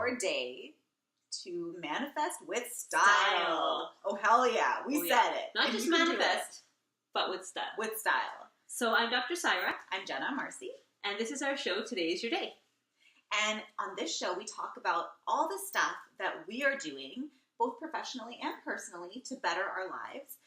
your day to manifest with style. Oh, hell yeah. We said it. Not and just manifest, but with style. With style. So I'm Dr. Saira. I'm Jena, Marcy. And this is our show, Today is Your Day. And on this show, we talk about all the stuff that we are doing, both professionally and personally, to better our lives.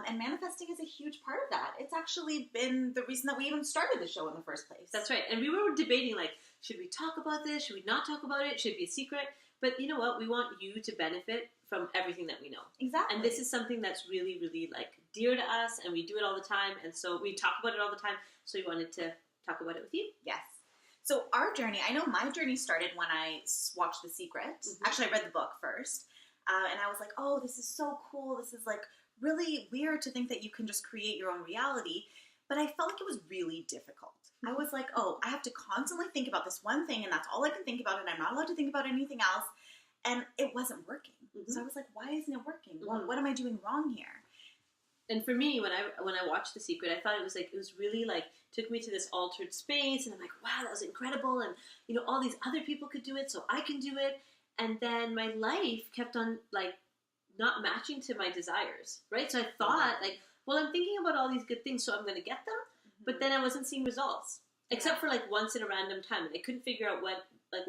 And manifesting is a huge part of that. It's actually been the reason that we even started the show in the first place. That's right. And we were debating, like, should we talk about this? Should we not talk about it? Should it be a secret? But you know what? We want you to benefit from everything that we know. Exactly. And this is something that's really, really, like, dear to us, and we do it all the time. And so we talk about it all the time. So we wanted to talk about it with you. Yes. So our journey, I know my journey started when I watched The Secret. Mm-hmm. Actually, I read the book first. And I was like, oh, this is so cool. This is like really weird to think that you can just create your own reality. But I felt like it was really difficult. I was like, oh, I have to constantly think about this one thing, and that's all I can think about, and I'm not allowed to think about anything else. And it wasn't working. Mm-hmm. So I was like, why isn't it working? Mm-hmm. What am I doing wrong here? And for me, when I watched The Secret, I thought it was really like, took me to this altered space, and I'm like, wow, that was incredible, and you know, all these other people could do it, so I can do it. And then my life kept on like not matching to my desires, right? So I thought like, well, I'm thinking about all these good things, so I'm going to get them. But then I wasn't seeing results, except for like once in a random time. And I couldn't figure out when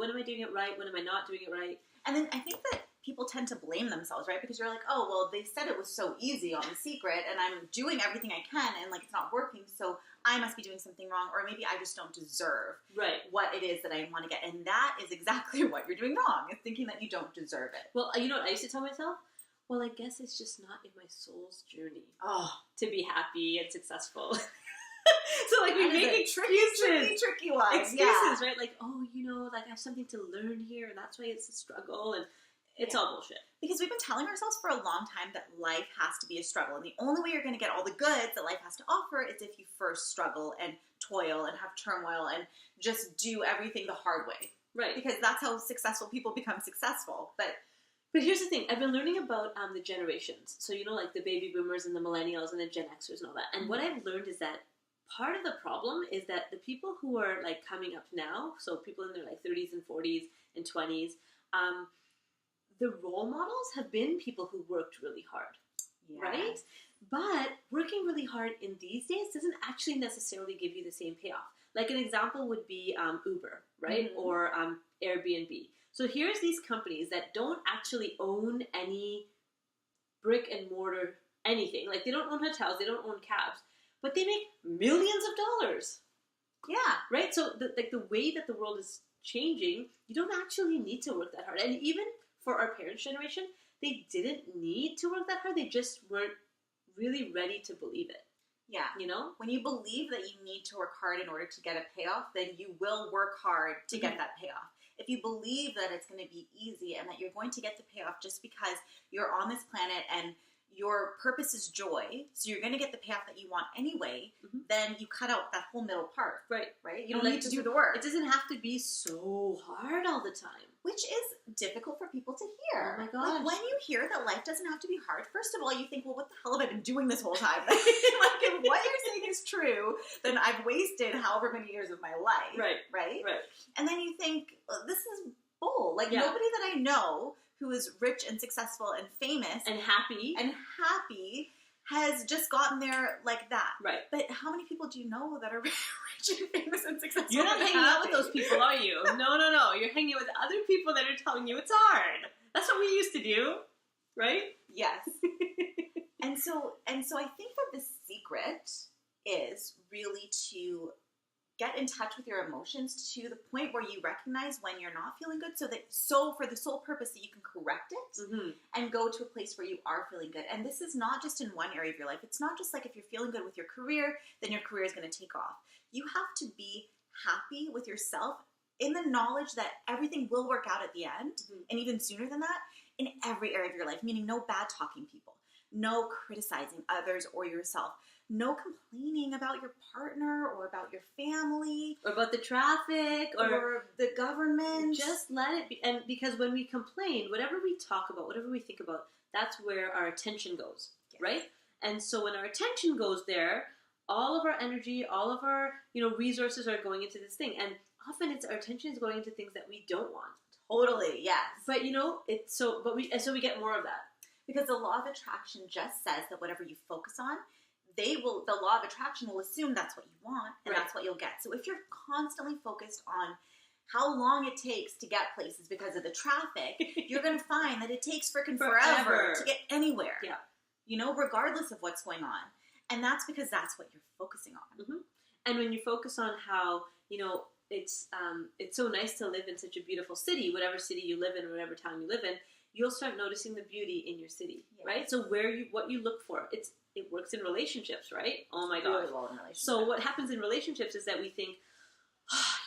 am I doing it right? When am I not doing it right? And then I think that people tend to blame themselves, right? Because you're like, oh, well, they said it was so easy on The Secret, and I'm doing everything I can, and like it's not working, so I must be doing something wrong, or maybe I just don't deserve what it is that I want to get. And that is exactly what you're doing wrong. It's thinking that you don't deserve it. Well, you know what I used to tell myself? Well, I guess it's just not in my soul's journey to be happy and successful. So like we make excuses, tricky one. Excuses, right? Like, oh, you know, like I have something to learn here, and that's why it's a struggle, and it's all bullshit. Because we've been telling ourselves for a long time that life has to be a struggle, and the only way you're going to get all the goods that life has to offer is if you first struggle and toil and have turmoil and just do everything the hard way, right? Because that's how successful people become successful. But here's the thing. I've been learning about the generations. So, you know, like the baby boomers and the millennials and the Gen Xers and all that. And what I've learned is that part of the problem is that the people who are like coming up now, so people in their like 30s and 40s and 20s, the role models have been people who worked really hard, right? But working really hard in these days doesn't actually necessarily give you the same payoff. Like an example would be Uber, right? Mm-hmm. Or Airbnb. So here's these companies that don't actually own any brick and mortar anything. Like they don't own hotels, they don't own cabs, but they make millions of dollars. Yeah. Right? So the way that the world is changing, you don't actually need to work that hard. And even for our parents' generation, they didn't need to work that hard. They just weren't really ready to believe it. Yeah. You know? When you believe that you need to work hard in order to get a payoff, then you will work hard to get that payoff. If you believe that it's going to be easy and that you're going to get the payoff just because you're on this planet and your purpose is joy, so you're going to get the payoff that you want anyway, then you cut out that whole middle part. Right. You don't need to do the work. It doesn't have to be so hard all the time. Which is difficult for people to hear. Oh my gosh. Like when you hear that life doesn't have to be hard, first of all, you think, well, what the hell have I been doing this whole time? Like if what you're saying is true, then I've wasted however many years of my life. Right? And then you think, this is bull. Like nobody that I know who is rich and successful and famous and happy has just gotten there like that. Right. But how many people do you know that are rich and famous and successful? You're not hanging out with those people, are you? No. You're hanging with other people that are telling you it's hard. That's what we used to do, right? Yes. And so I think that the secret is really to get in touch with your emotions to the point where you recognize when you're not feeling good, so for the sole purpose that you can correct it and go to a place where you are feeling good. And this is not just in one area of your life. It's not just like if you're feeling good with your career, then your career is going to take off. You have to be happy with yourself in the knowledge that everything will work out at the end, and even sooner than that, in every area of your life, meaning no bad talking people, no criticizing others or yourself, no complaining about your partner or about your family. Or about the traffic or the government. Just let it be. And because when we complain, whatever we talk about, whatever we think about, that's where our attention goes, right? And so when our attention goes there, all of our energy, all of our resources are going into this thing. And often our attention is going into things that we don't want. Totally, yes. But we get more of that. Because the law of attraction just says that whatever you focus on, the law of attraction will assume that's what you want, and that's what you'll get. So if you're constantly focused on how long it takes to get places because of the traffic, you're going to find that it takes freaking forever to get anywhere. Yeah. Regardless of what's going on. And that's because that's what you're focusing on. Mm-hmm. And when you focus on how, it's so nice to live in such a beautiful city, whatever city you live in or whatever town you live in, you'll start noticing the beauty in your city, right? So what you look for, it works in relationships, right? Oh my God. Really well in relationships. So what happens in relationships is that we think,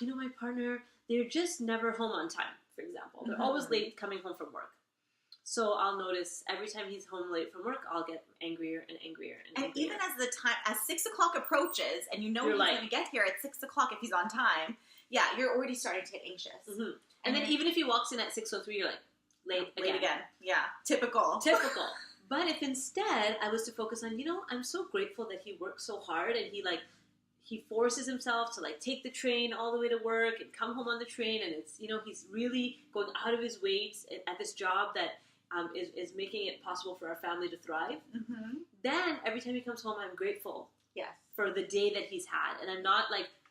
my partner, they're just never home on time, for example. They're always late coming home from work. So I'll notice every time he's home late from work, I'll get angrier and angrier and angrier. Even as 6 o'clock approaches, and he's going to get here at 6 o'clock if he's on time, you're already starting to get anxious. Mm-hmm. And then even if he walks in at 6:03, you're like, late again. Yeah, typical. But if instead I was to focus on, I'm so grateful that he works so hard and he forces himself to take the train all the way to work and come home on the train, and it's he's really going out of his way at this job that is making it possible for our family to thrive. Mm-hmm. Then every time he comes home, I'm grateful. Yes. For the day that he's had, and I'm not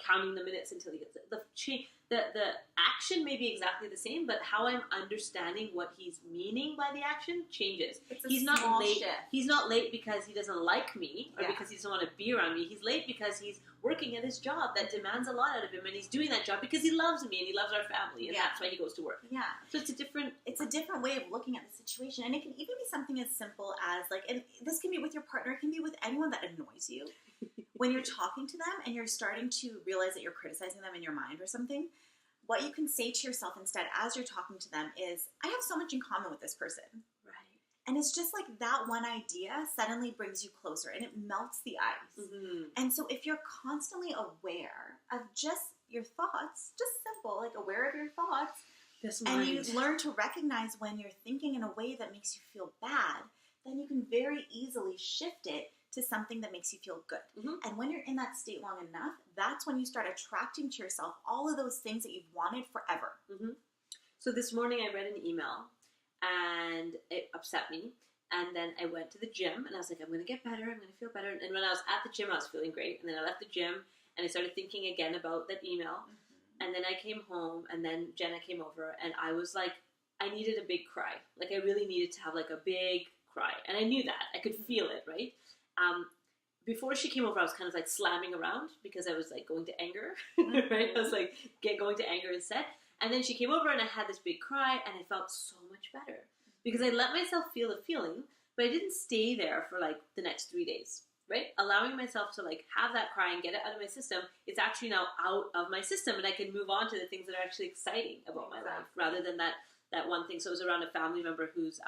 counting the minutes until he gets it. The action may be exactly the same, but how I'm understanding what he's meaning by the action changes. He's not late. Shift. He's not late because he doesn't like me or because he doesn't want to be around me. He's late because he's working at his job that demands a lot out of him, and he's doing that job because he loves me and he loves our family, and that's why he goes to work. Yeah. So it's a different way of looking at the situation, and it can even be something as simple as and this can be with your partner, it can be with anyone that annoys you. When you're talking to them and you're starting to realize that you're criticizing them in your mind or something, what you can say to yourself instead as you're talking to them is, I have so much in common with this person. Right. And it's just that one idea suddenly brings you closer and it melts the ice. Mm-hmm. And so if you're constantly aware of just your thoughts, just simple, aware of your thoughts, and you learn to recognize when you're thinking in a way that makes you feel bad, then you can very easily shift it to something that makes you feel good. Mm-hmm. And when you're in that state long enough, that's when you start attracting to yourself all of those things that you've wanted forever. Mm-hmm. So this morning I read an email and it upset me. And then I went to the gym and I was like, I'm going to get better. I'm going to feel better. And when I was at the gym, I was feeling great. And then I left the gym and I started thinking again about that email. Mm-hmm. And then I came home and then Jenna came over and I was like, I needed a big cry. I really needed to have a big cry. And I knew that. I could feel it, right? Before she came over, I was kind of slamming around because I was going to anger, right? I was going to anger instead. And then she came over and I had this big cry and I felt so much better because I let myself feel the feeling, but I didn't stay there for the next 3 days, right? Allowing myself to have that cry and get it out of my system. It's actually now out of my system and I can move on to the things that are actually exciting about my life rather than that one thing. So it was around a family member who's,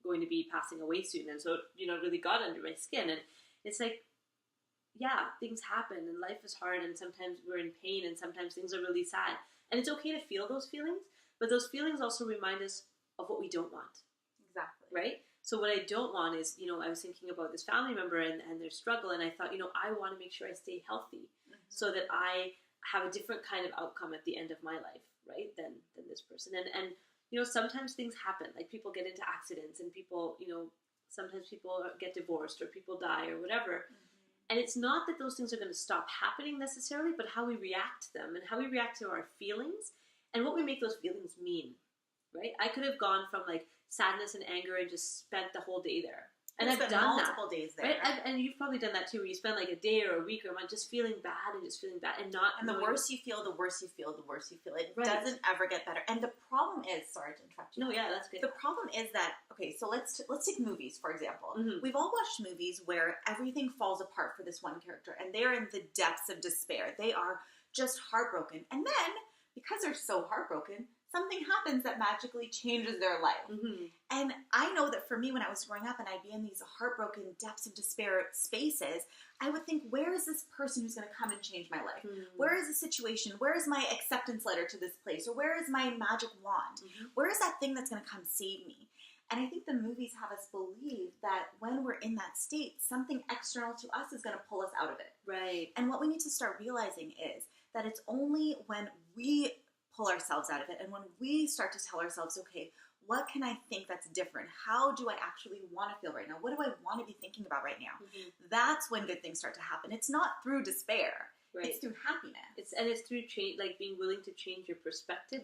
going to be passing away soon, and so it really got under my skin, and it's things happen and life is hard and sometimes we're in pain and sometimes things are really sad, and it's okay to feel those feelings, but those feelings also remind us of what we don't want. Exactly. Right? So what I don't want is, I was thinking about this family member and their struggle, and I thought, I want to make sure I stay healthy so that I have a different kind of outcome at the end of my life, right, than this person, and sometimes things happen, people get into accidents and people, sometimes people get divorced or people die or whatever. Mm-hmm. And it's not that those things are going to stop happening necessarily, but how we react to them and how we react to our feelings and what we make those feelings mean, right? I could have gone from sadness and anger and just spent the whole day there. And I've done multiple days there. Right? And you've probably done that too, where you spend a day or a week or a month just feeling bad and not. And the worse you feel, the worse you feel, the worse you feel. It doesn't ever get better. And the problem is, sorry to interrupt you. No, yeah, that's good. The problem is that, so let's take movies, for example. Mm-hmm. We've all watched movies where everything falls apart for this one character, and they're in the depths of despair. They are just heartbroken. And then, because they're so heartbroken, something happens that magically changes their life. Mm-hmm. And I know that for me, when I was growing up and I'd be in these heartbroken depths of despair spaces, I would think, where is this person who's going to come and change my life? Mm-hmm. Where is the situation? Where is my acceptance letter to this place? Or where is my magic wand? Mm-hmm. Where is that thing that's going to come save me? And I think the movies have us believe that when we're in that state, something external to us is going to pull us out of it. Right. And what we need to start realizing is that it's only when we pull ourselves out of it. And when we start to tell ourselves, okay, what can I think that's different? How do I actually want to feel right now? What do I want to be thinking about right now? That's when good things start to happen. It's not through despair. Right. It's through happiness. It's through change, like being willing to change your perspective.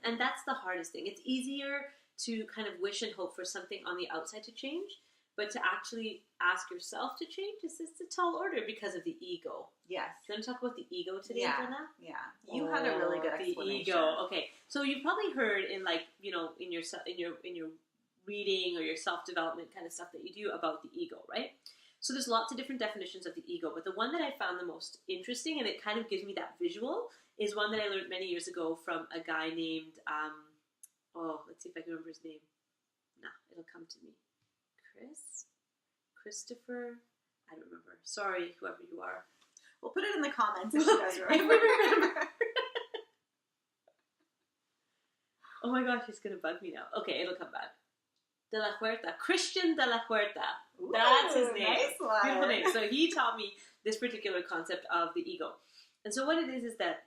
And that's the hardest thing. It's easier to kind of wish and hope for something on the outside to change, but to actually ask yourself to change is a tall order because of the ego. Yes. Do you want to talk about the ego today, Jenna? Yeah. You had a really good explanation. The ego. Okay. So you've probably heard in in your reading or your self-development kind of stuff that you do about the ego, right? So there's lots of different definitions of the ego, but the one that I found the most interesting, and it kind of gives me that visual, is one that I learned many years ago from a guy named, let's see if I can remember his name. Nah, it'll come to me. Christopher, I don't remember. Sorry, whoever you are. We'll put it in the comments if she does remember. Oh my gosh, he's going to bug me now. Okay, it'll come back. De la Huerta. Christian de la Huerta. Ooh, that's his name. Nice one. Beautiful name. So he taught me this particular concept of the ego. And so what it is that,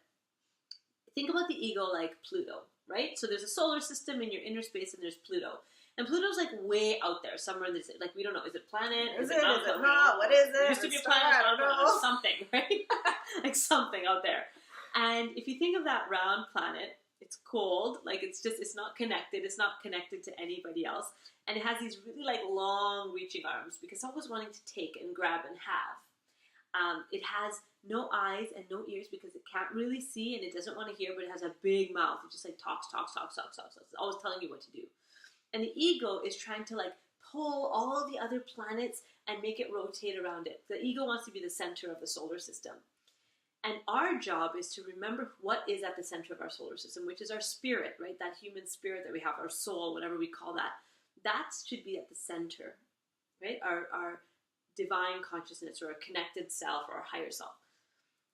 think about the ego like Pluto, right? So there's a solar system in your inner space and there's Pluto. And Pluto's like way out there, somewhere in this, like we don't know, is it planet? Is it not? What is it? It used to be a planet, I don't know. Something, right? Like something out there. And if you think of that round planet, it's cold, like it's not connected to anybody else. And it has these really like long reaching arms because it's always wanting to take and grab and have. It has no eyes and no ears because it can't really see and it doesn't want to hear, but it has a big mouth. It just like talks. It's always telling you what to do. And the ego is trying to like pull all the other planets and make it rotate around it. The ego wants to be the center of the solar system. And our job is to remember what is at the center of our solar system, which is our spirit, right? That human spirit that we have, our soul, whatever we call that. That should be at the center, right? Our divine consciousness or a connected self or a higher self.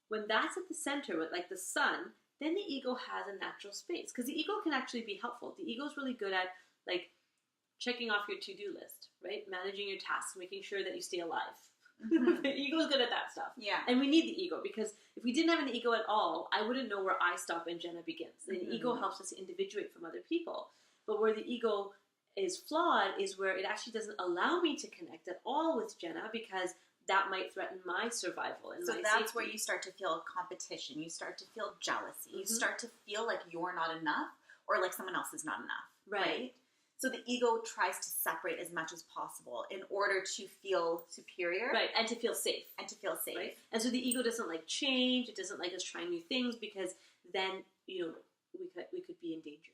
When that's at the center, like the sun, then the ego has a natural space. Because the ego can actually be helpful. The ego is really good at like checking off your to-do list, right? Managing your tasks, making sure that you stay alive. The ego is good at that stuff. Yeah. And we need the ego because if we didn't have an ego at all, I wouldn't know where I stop and Jenna begins. The ego helps us individuate from other people. But where the ego is flawed is where it actually doesn't allow me to connect at all with Jenna because that might threaten my survival and so my that's safety. where you start to feel competition. You start to feel jealousy. You start to feel like you're not enough or like someone else is not enough. Right? So the ego tries to separate as much as possible in order to feel superior. Right, and to feel safe. Right? And so the ego doesn't like change. It doesn't like us trying new things because then, we could be in danger.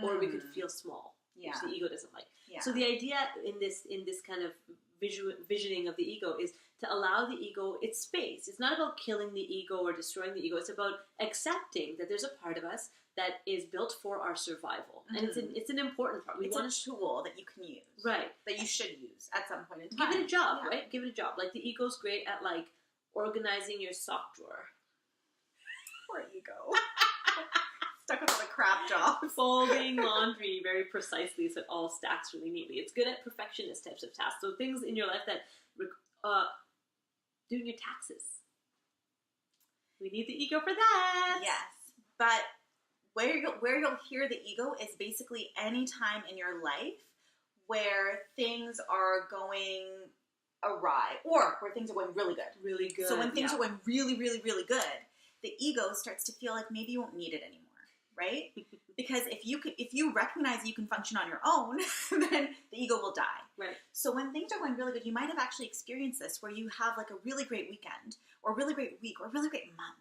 Or we could feel small, which the ego doesn't like. Yeah. So the idea in this kind of visioning of the ego is to allow the ego its space. It's not about killing the ego or destroying the ego. It's about accepting that there's a part of us that is built for our survival. And it's an important part. It's a tool that you can use. Right. That you should use at some point in time. Give it a job, right? Give it a job. Like the ego's great at like organizing your sock drawer. Poor ego. Stuck with all the crap jobs. Folding laundry very precisely so it all stacks really neatly. It's good at perfectionist types of tasks. So things in your life that doing your taxes. We need the ego for that. Yes. But where you'll hear the ego is basically any time in your life where things are going awry or where things are going really good. Really good. So when things are going really, really, really good, the ego starts to feel like maybe you won't need it anymore, right? Because if you recognize you can function on your own, then the ego will die. Right. So when things are going really good, you might have actually experienced this where you have like a really great weekend or a really great week or a really great month.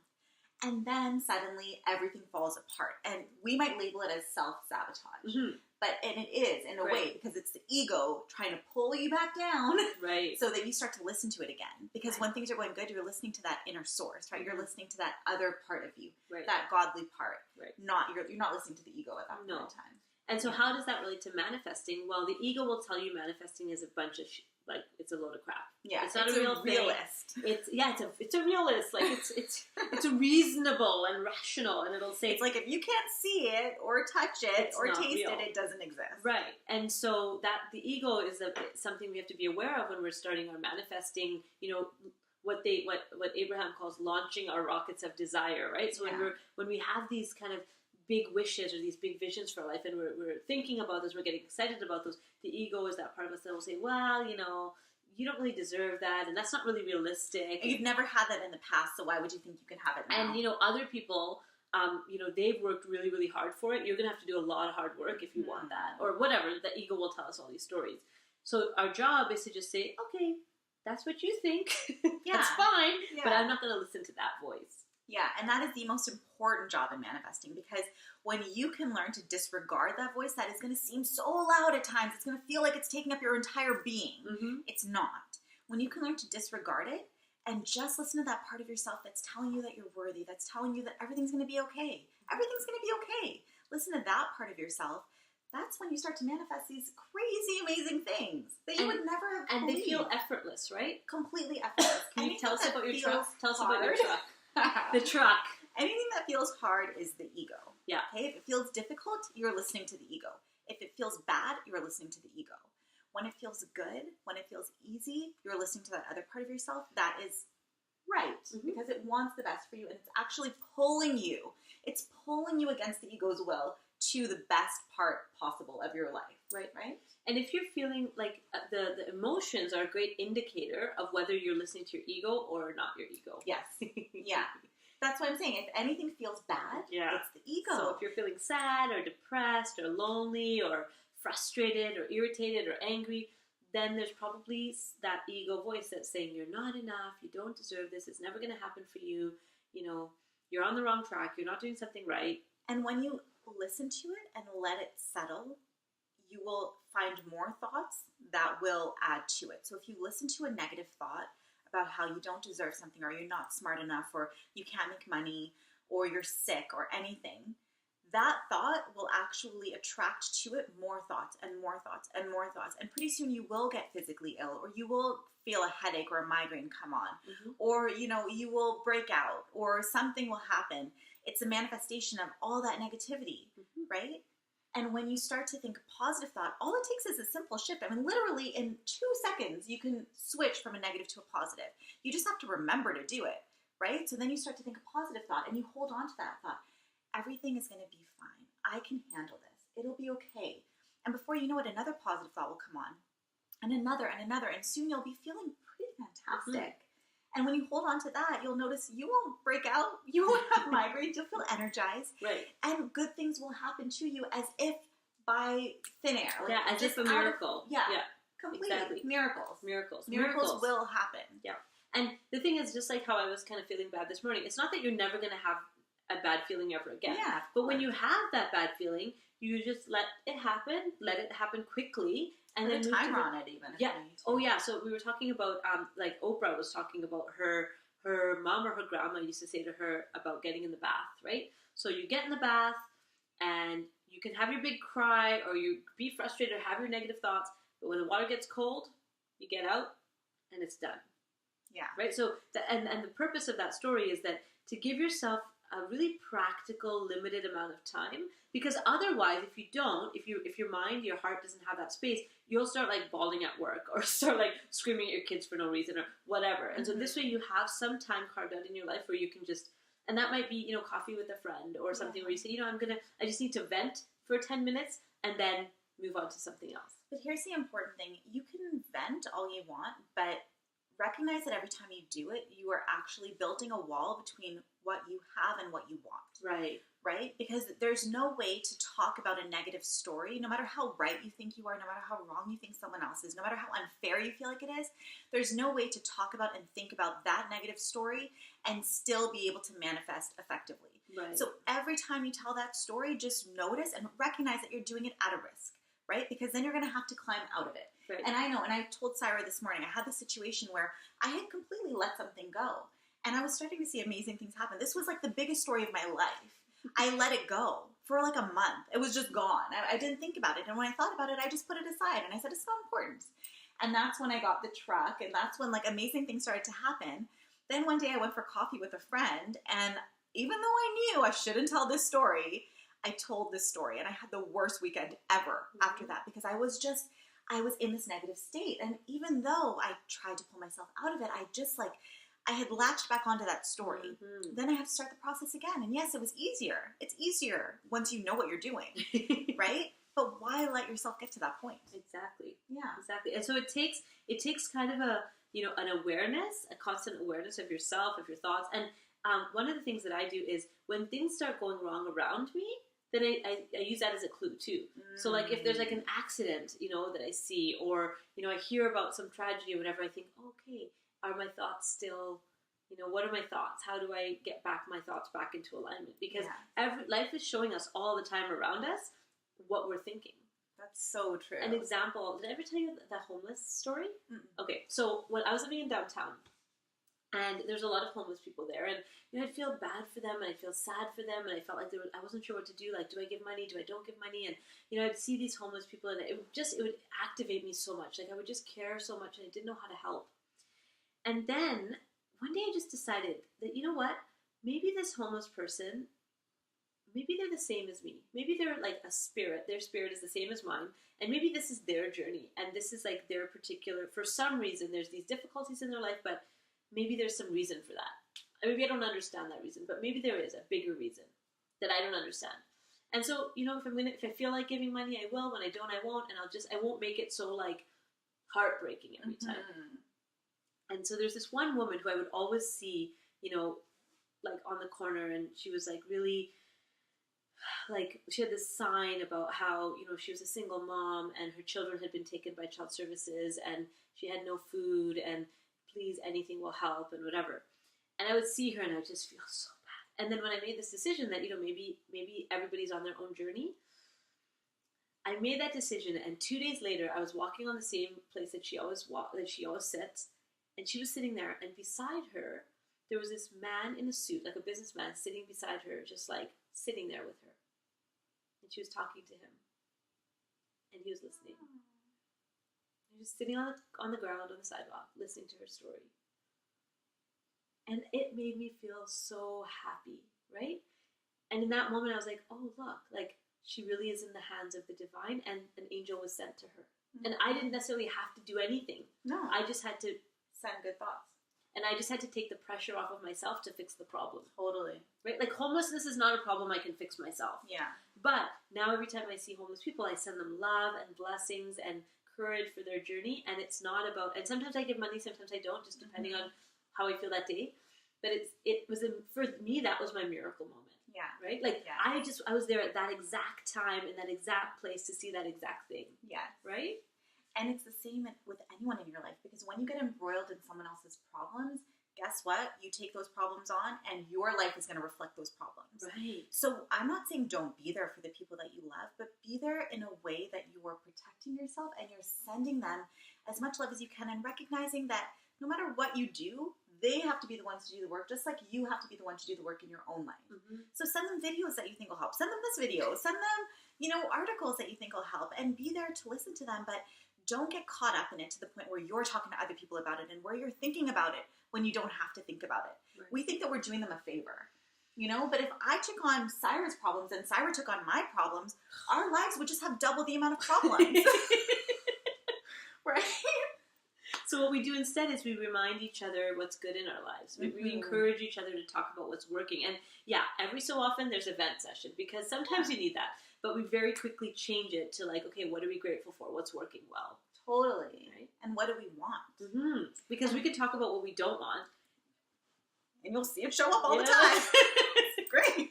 And then suddenly everything falls apart. And we might label it as self-sabotage. And it is in a way because it's the ego trying to pull you back down. Right. So that you start to listen to it again. Because when things are going good, you're listening to that inner source, right? You're listening to that other part of you. Right. That godly part. Right. You're not listening to the ego at that point in time. And so how does that relate to manifesting? Well, the ego will tell you manifesting is a bunch of like it's a load of crap. Yeah, it's not a real realist. Thing. It's a realist. Like it's a reasonable and rational, and it'll say it's like if you can't see it or touch it or taste real. it doesn't exist. Right. And so that the ego is something we have to be aware of when we're starting our manifesting. What Abraham calls launching our rockets of desire. Right. So when we have these kind of big wishes or these big visions for life, and we're thinking about this, we're getting excited about those, the ego is that part of us that will say, well, you know, you don't really deserve that, and that's not really realistic. And you've never had that in the past, so why would you think you can have it now? And, you know, other people, you know, they've worked really, really hard for it. You're going to have to do a lot of hard work if you want that, or whatever. The ego will tell us all these stories. So our job is to just say, okay, that's what you think. That's fine, but I'm not going to listen to that voice. Yeah, and that is the most important job in manifesting, because when you can learn to disregard that voice that is going to seem so loud at times, it's going to feel like it's taking up your entire being. It's not. When you can learn to disregard it and just listen to that part of yourself that's telling you that you're worthy, that's telling you that everything's going to be okay. Everything's going to be okay. Listen to that part of yourself. That's when you start to manifest these crazy, amazing things that you would never have believed. And they feel effortless, right? Completely effortless. Can you tell us about your truck? Tell us about your truck. The truck. Anything that feels hard is the ego. Yeah. Okay? If it feels difficult, you're listening to the ego. If it feels bad, you're listening to the ego. When it feels good, when it feels easy, you're listening to that other part of yourself. That is right, because it wants the best for you, and it's actually pulling you. It's pulling you against the ego's will to the best part possible of your life. Right. Right? And if you're feeling like the emotions are a great indicator of whether you're listening to your ego or not your ego. Yes. Yeah. That's what I'm saying. If anything feels bad, it's the ego. So if you're feeling sad or depressed or lonely or frustrated or irritated or angry, then there's probably that ego voice that's saying you're not enough, you don't deserve this, it's never going to happen for you, you know, you're on the wrong track, you're not doing something right. And when you listen to it and let it settle, you will find more thoughts that will add to it. So if you listen to a negative thought about how you don't deserve something, or you're not smart enough, or you can't make money, or you're sick, or anything, that thought will actually attract to it more thoughts and more thoughts and more thoughts. And pretty soon you will get physically ill, or you will feel a headache or a migraine come on, or, you know, you will break out, or something will happen. It's a manifestation of all that negativity, right? And when you start to think a positive thought, all it takes is a simple shift. I mean, literally in 2 seconds, you can switch from a negative to a positive. You just have to remember to do it, right? So then you start to think a positive thought, and you hold on to that thought. Everything is going to be fine. I can handle this. It'll be okay. And before you know it, another positive thought will come on, and another, and soon you'll be feeling pretty fantastic. And when you hold on to that, you'll notice you won't break out, you won't have migraines, you'll feel energized. Right. And good things will happen to you as if by thin air. Like, yeah, as if a miracle. Yeah. Completely. Exactly. Miracles will happen. Yeah. And the thing is, just like how I was kind of feeling bad this morning, it's not that you're never going to have a bad feeling ever again. Yeah. But when you have that bad feeling, you just let it happen quickly. And then put a timer on it even. Yeah. Oh yeah. So we were talking about like Oprah was talking about her mom or her grandma used to say to her about getting in the bath, right? So you get in the bath and you can have your big cry, or you be frustrated or have your negative thoughts, but when the water gets cold, you get out and it's done. Yeah. Right? So and the purpose of that story is that to give yourself a really practical, limited amount of time, because otherwise, if your mind, your heart doesn't have that space, you'll start like bawling at work, or start like screaming at your kids for no reason, or whatever. And so this way, you have some time carved out in your life where you can just, and that might be, you know, coffee with a friend, or something where you say, you know, I just need to vent for 10 minutes, and then move on to something else. But here's the important thing: you can vent all you want, but recognize that every time you do it, you are actually building a wall between what you have and what you want. Right. Right? Because there's no way to talk about a negative story, no matter how right you think you are, no matter how wrong you think someone else is, no matter how unfair you feel like it is, there's no way to talk about and think about that negative story and still be able to manifest effectively. Right. So every time you tell that story, just notice and recognize that you're doing it at a risk, right? Because then you're going to have to climb out of it. Right. And I know, and I told Saira this morning, I had this situation where I had completely let something go. And I was starting to see amazing things happen. This was like the biggest story of my life. I let it go for like a month. It was just gone. I didn't think about it. And when I thought about it, I just put it aside. And I said, it's not important. And that's when I got the truck. And that's when like amazing things started to happen. Then one day I went for coffee with a friend. And even though I knew I shouldn't tell this story, I told this story. And I had the worst weekend ever after that, because I was in this negative state. And even though I tried to pull myself out of it, I had latched back onto that story. Mm-hmm. Then I had to start the process again. And yes, it was easier. It's easier once you know what you're doing, right? But why let yourself get to that point? Exactly. Yeah. Exactly. And so it takes kind of a, an awareness, a constant awareness of yourself, of your thoughts. And one of the things that I do is when things start going wrong around me, then I use that as a clue too. So like if there's like an accident, that I see, or, I hear about some tragedy or whatever, I think, okay, are my thoughts still, what are my thoughts? How do I get back my thoughts back into alignment? Because life is showing us all the time around us what we're thinking. That's so true. An example, did I ever tell you the homeless story? Mm-mm. Okay, so when I was living in downtown, and there's a lot of homeless people there, and I'd feel bad for them, and I'd feel sad for them, and I felt like I wasn't sure what to do. Like, do I give money? Do I don't give money? And I'd see these homeless people, and it would activate me so much. Like I would just care so much, and I didn't know how to help. And then one day I just decided that what, maybe this homeless person, maybe they're the same as me. Maybe they're like a spirit. Their spirit is the same as mine, and maybe this is their journey, and this is like their particular. For some reason, there's these difficulties in their life, but maybe there's some reason for that. Maybe I don't understand that reason, but maybe there is a bigger reason that I don't understand. And so, if I feel like giving money, I will. When I don't, I won't. And I won't make it so like heartbreaking every time. And so there's this one woman who I would always see, like on the corner, and she was like really, like she had this sign about how, she was a single mom and her children had been taken by child services and she had no food and please anything will help and whatever. And I would see her and I would just feel so bad. And then when I made this decision that, maybe everybody's on their own journey, I made that decision, and 2 days later I was walking on the same place that she always sits, and she was sitting there, and beside her there was this man in a suit, like a businessman, sitting beside her, just like sitting there with her. And she was talking to him. And he was listening. He was sitting on the ground on the sidewalk, listening to her story. And it made me feel so happy, right? And in that moment I was like, oh look, like she really is in the hands of the divine, and an angel was sent to her. Mm-hmm. And I didn't necessarily have to do anything. No. I just had to send good thoughts. And I just had to take the pressure off of myself to fix the problem. Totally. Right? Like homelessness is not a problem I can fix myself. Yeah. But now every time I see homeless people, I send them love and blessings and courage for their journey. And it's not about, and sometimes I give money, sometimes I don't, just depending on how I feel that day. But for me, that was my miracle moment. Yeah. Right? Like I was there at that exact time in that exact place to see that exact thing. Yeah. Right? And it's the same with anyone in your life, because when you get embroiled in someone else's problems, guess what? You take those problems on and your life is going to reflect those problems. Right. So I'm not saying don't be there for the people that you love, but be there in a way that you are protecting yourself and you're sending them as much love as you can, and recognizing that no matter what you do, they have to be the ones to do the work, just like you have to be the one to do the work in your own life. Mm-hmm. So send them videos that you think will help. Send them this video. Send them, articles that you think will help, and be there to listen to them. But don't get caught up in it to the point where you're talking to other people about it and where you're thinking about it when you don't have to think about it. Right. We think that we're doing them a favor, but if I took on Saira's problems and Saira took on my problems, our lives would just have double the amount of problems. Right? So what we do instead is we remind each other what's good in our lives. We encourage each other to talk about what's working. And yeah, every so often there's a vent session, because sometimes you need that. But we very quickly change it to like, okay, what are we grateful for? What's working well? Totally. Right? And what do we want? Mm-hmm. Because we can talk about what we don't want. And you'll see it show up all the time. It's great.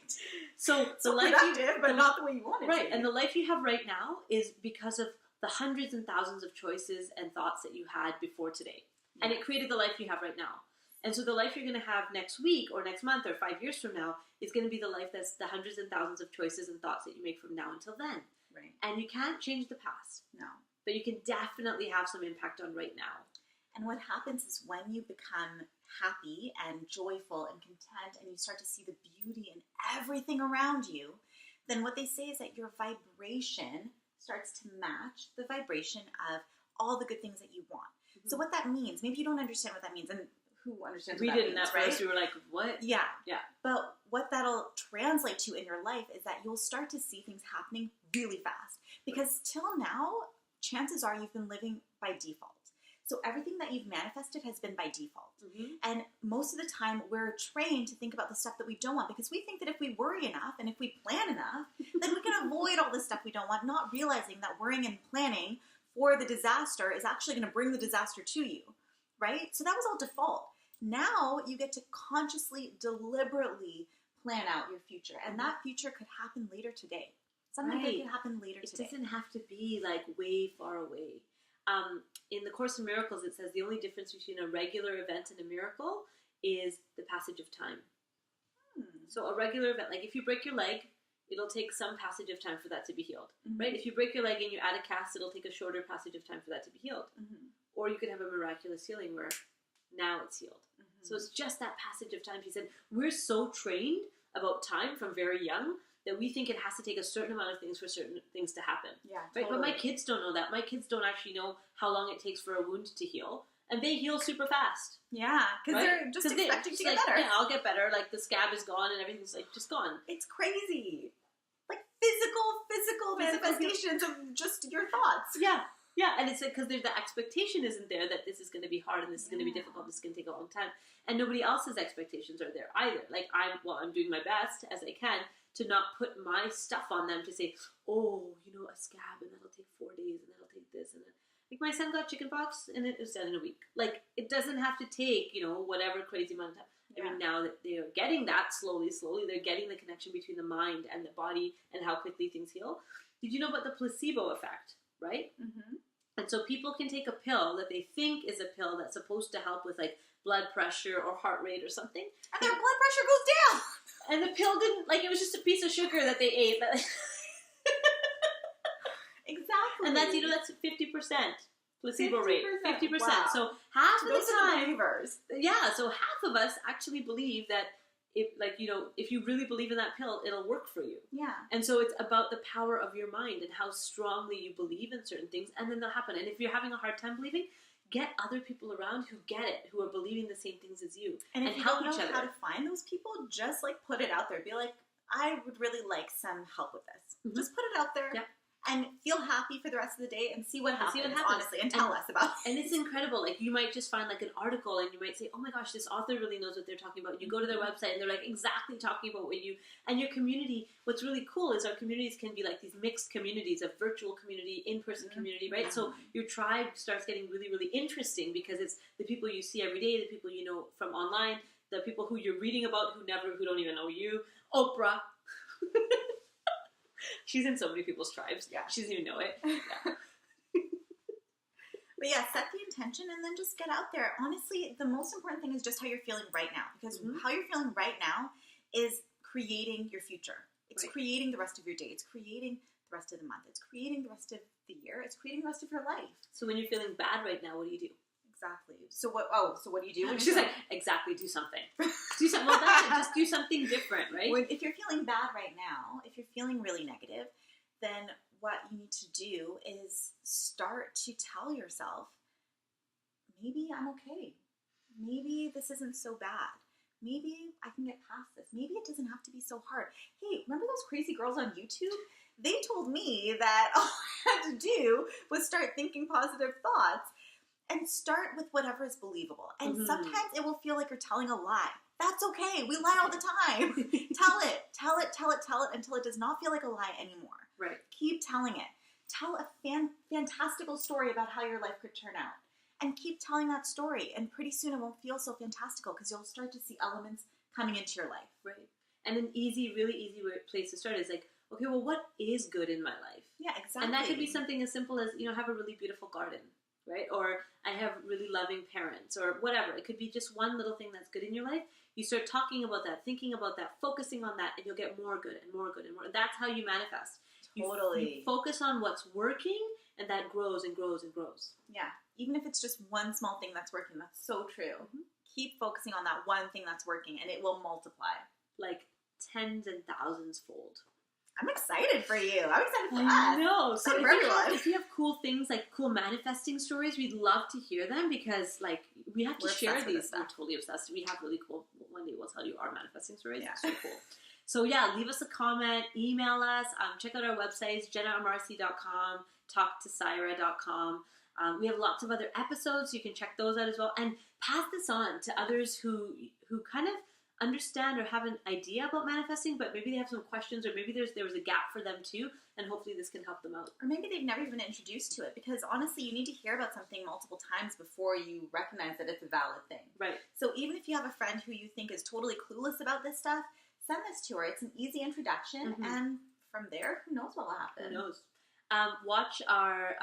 So the life but not the way you want it. Right. And the life you have right now is because of the hundreds and thousands of choices and thoughts that you had before today. Yeah. And it created the life you have right now. And so the life you're going to have next week or next month or 5 years from now is going to be the life that's the hundreds and thousands of choices and thoughts that you make from now until then. Right. And you can't change the past. No. But you can definitely have some impact on right now. And what happens is when you become happy and joyful and content, and you start to see the beauty in everything around you, then what they say is that your vibration starts to match the vibration of all the good things that you want. Mm-hmm. So what that means, maybe you don't understand what that means, and who understands what that means, We didn't at first. We were like, what? Yeah. Yeah. But what that'll translate to in your life is that you'll start to see things happening really fast. Because till now, chances are you've been living by default. So everything that you've manifested has been by default. Mm-hmm. And most of the time, we're trained to think about the stuff that we don't want because we think that if we worry enough and if we plan enough, then we can avoid all the stuff we don't want, not realizing that worrying and planning for the disaster is actually going to bring the disaster to you, right? So that was all default. Now you get to consciously, deliberately plan out your future. And that future could happen later today. Something that could happen later today. It doesn't have to be like way far away. In the Course in Miracles, it says the only difference between a regular event and a miracle is the passage of time. So a regular event, like if you break your leg, it'll take some passage of time for that to be healed, right? If you break your leg and you add a cast, it'll take a shorter passage of time for that to be healed. Or you could have a miraculous healing where now it's healed. So it's just that passage of time. She said, we're so trained about time from very young that we think it has to take a certain amount of things for certain things to happen. Yeah, right? totally. But my kids don't know that. My kids don't actually know how long it takes for a wound to heal. And they heal super fast. Yeah, because they're just expecting to get better. Yeah, I'll get better. Like the scab is gone and everything's like just gone. It's crazy. Like physical manifestations of just your thoughts. Yeah. Yeah, and it's because the expectation isn't there that this is going to be hard and this is going to be difficult, this is going to take a long time. And nobody else's expectations are there either. Like, I'm doing my best as I can to not put my stuff on them to say, oh, a scab, and that'll take 4 days, and that'll take this, and then. Like, my son got chickenpox, and it was done in a week. Like, it doesn't have to take, whatever crazy amount of time. I mean, now that they are getting that slowly, they're getting the connection between the mind and the body and how quickly things heal. Did you know about the placebo effect, right? And so people can take a pill that they think is a pill that's supposed to help with, like, blood pressure or heart rate or something. And their blood pressure goes down! And the pill didn't, like, it was just a piece of sugar that they ate. Exactly. And that's, that's 50% placebo rate. 50%. Wow. So half of the time. Believers. Yeah, so half of us actually believe that if you really believe in that pill, it'll work for you. Yeah. And so it's about the power of your mind and how strongly you believe in certain things, and then they'll happen. And if you're having a hard time believing, get other people around who get it, who are believing the same things as you, and if you help don't each know other. how to find those people, just like put it out there. Be like, I would really like some help with this. Just put it out there. Yeah. And feel happy for the rest of the day and see what happens, honestly, and tell us about it. And it's incredible. Like, you might just find, like, an article and you might say, oh my gosh, this author really knows what they're talking about. You go to their website and they're, like, exactly talking about what you... And your community, what's really cool is our communities can be, like, these mixed communities of virtual community, in-person community, right? So your tribe starts getting really, really interesting because it's the people you see every day, the people you know from online, the people who you're reading about who don't even know you. Oprah. She's in so many people's tribes. Yeah. She doesn't even know it. Yeah. But yeah, set the intention and then just get out there. Honestly, the most important thing is just how you're feeling right now. Because how you're feeling right now is creating your future. It's creating the rest of your day. It's creating the rest of the month. It's creating the rest of the year. It's creating the rest of your life. So when you're feeling bad right now, what do you do? Exactly. So what do you do? She's like, exactly, do something. Do something. Well, that's it. Just do something different, right? If you're feeling bad right now, if you're feeling really negative, then what you need to do is start to tell yourself, maybe I'm okay. Maybe this isn't so bad. Maybe I can get past this. Maybe it doesn't have to be so hard. Hey, remember those crazy girls on YouTube? They told me that all I had to do was start thinking positive thoughts and start with whatever is believable. And sometimes it will feel like you're telling a lie. That's okay. We lie all the time. Tell it until it does not feel like a lie anymore. Right. Keep telling it. Tell a fantastical story about how your life could turn out. And keep telling that story. And pretty soon it won't feel so fantastical because you'll start to see elements coming into your life. Right. And an really easy place to start is like, okay, well, what is good in my life? Yeah, exactly. And that could be something as simple as, have a really beautiful garden. Right? Or I have really loving parents or whatever. It could be just one little thing that's good in your life. You start talking about that, thinking about that, focusing on that, and you'll get more good and more good and more. That's how you manifest. Totally. You focus on what's working, and that grows and grows and grows. Yeah. Even if it's just one small thing that's working, that's so true. Keep focusing on that one thing that's working, and it will multiply. Like tens and thousands fold. I'm excited for you. I'm excited for us. I know. So if you have cool things, like cool manifesting stories, we'd love to hear them because, like, we have to share these. We're totally obsessed. We have really cool. One day we'll tell you our manifesting stories. Yeah. It's so cool. So yeah, leave us a comment, email us, check out our websites, jenaamarcy.com, talktosaira.com. We have lots of other episodes, so you can check those out as well. And pass this on to others who kind of understand or have an idea about manifesting, but maybe they have some questions, or maybe there was a gap for them too, and hopefully this can help them out. Or maybe they've never even been introduced to it, because honestly, you need to hear about something multiple times before you recognize that it's a valid thing. Right. So even if you have a friend who you think is totally clueless about this stuff, send this to her. It's an easy introduction, and from there, who knows what will happen? Who knows? Watch our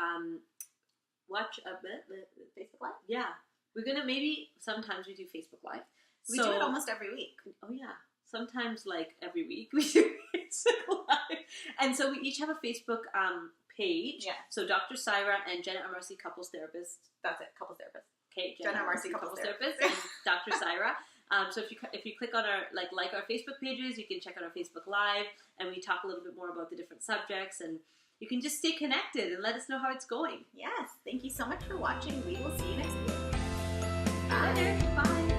Facebook Live? Yeah. We're gonna maybe sometimes we do Facebook Live. We do it almost every week. Oh yeah. Sometimes like every week we do Facebook Live. And so we each have a Facebook page. Yeah. So Dr. Saira and Jena and Marcy couples therapist. That's it, couples therapist. Okay, Jena and Marcy couples therapist and Dr. Saira. So if you click on our like our Facebook pages, you can check out our Facebook Live, and we talk a little bit more about the different subjects, and you can just stay connected and let us know how it's going. Yes. Thank you so much for watching. We will see you next week. Bye. Bye.